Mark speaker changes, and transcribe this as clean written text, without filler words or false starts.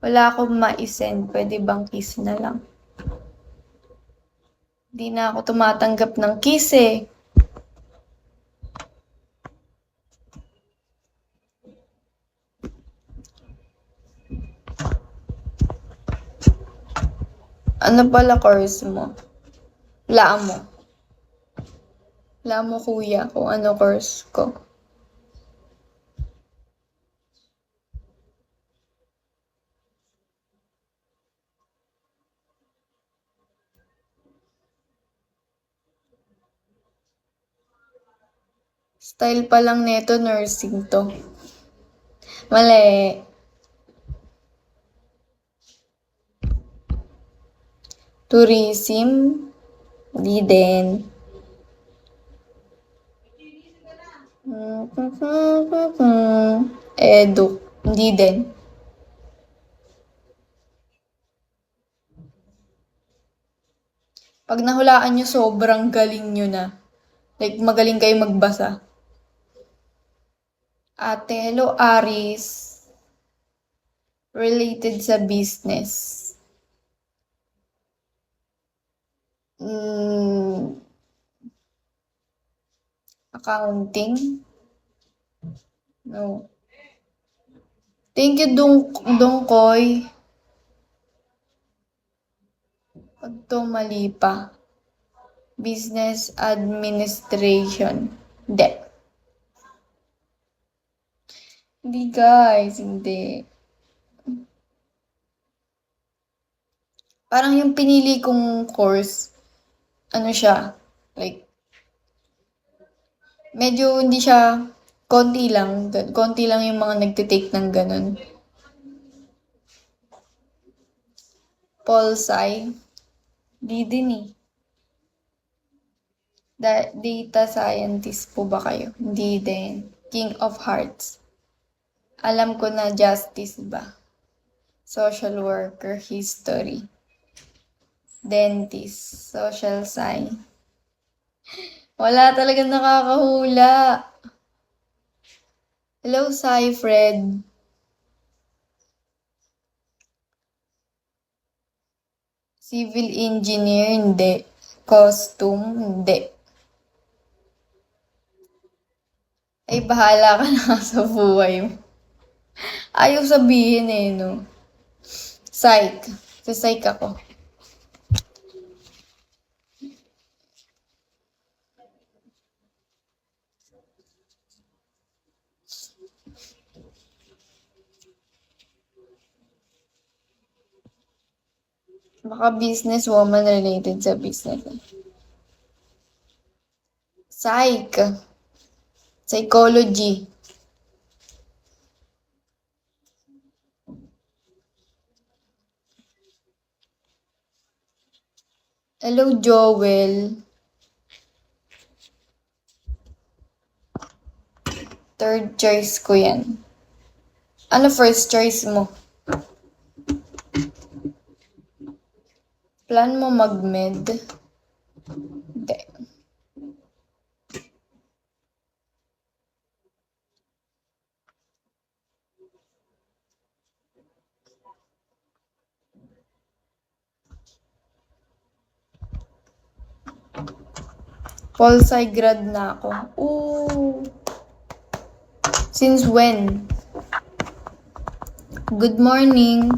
Speaker 1: Wala akong ma-send. Pwede bang kiss na lang? Di na ako tumatanggap ng kiss eh. Ano pala course mo? Wala mo. Wala mo kuya kung ano course ko. Style pa lang neto, nursing to. Mali. Tourism? Di din. Edu? Hindi din. Pag nahulaan nyo, sobrang galing nyo na. Like, magaling kayo magbasa. Ate, hello, Aris. Related sa business. Accounting? No. Thank you, Dongkoy. Pag to mali pa. Business administration. Hindi. Hindi guys, hindi. Parang yung pinili kong course, ano siya, like, medyo hindi siya, konti lang yung mga nagtitake ng ganun. Pol Sci, di din eh. Data scientist po ba kayo? Hindi din. King of Hearts. Alam ko na justice ba? Social worker, history. Dentist, social science. Wala talaga nakakahula. Hello, Sai Fred. Civil engineer, hindi. Costume, hindi. Ay, bahala ka na sa buhay mo. Ayaw sabihin eh, no? Psych. Sa psych ako. Baka businesswoman related sa business. Psych. Psychology. Hello, Joel. Third choice ko yan. Ano first choice mo? Plan mo mag-med? Hindi. Pol-sci grad na ako. Ooh. Since when? Good morning.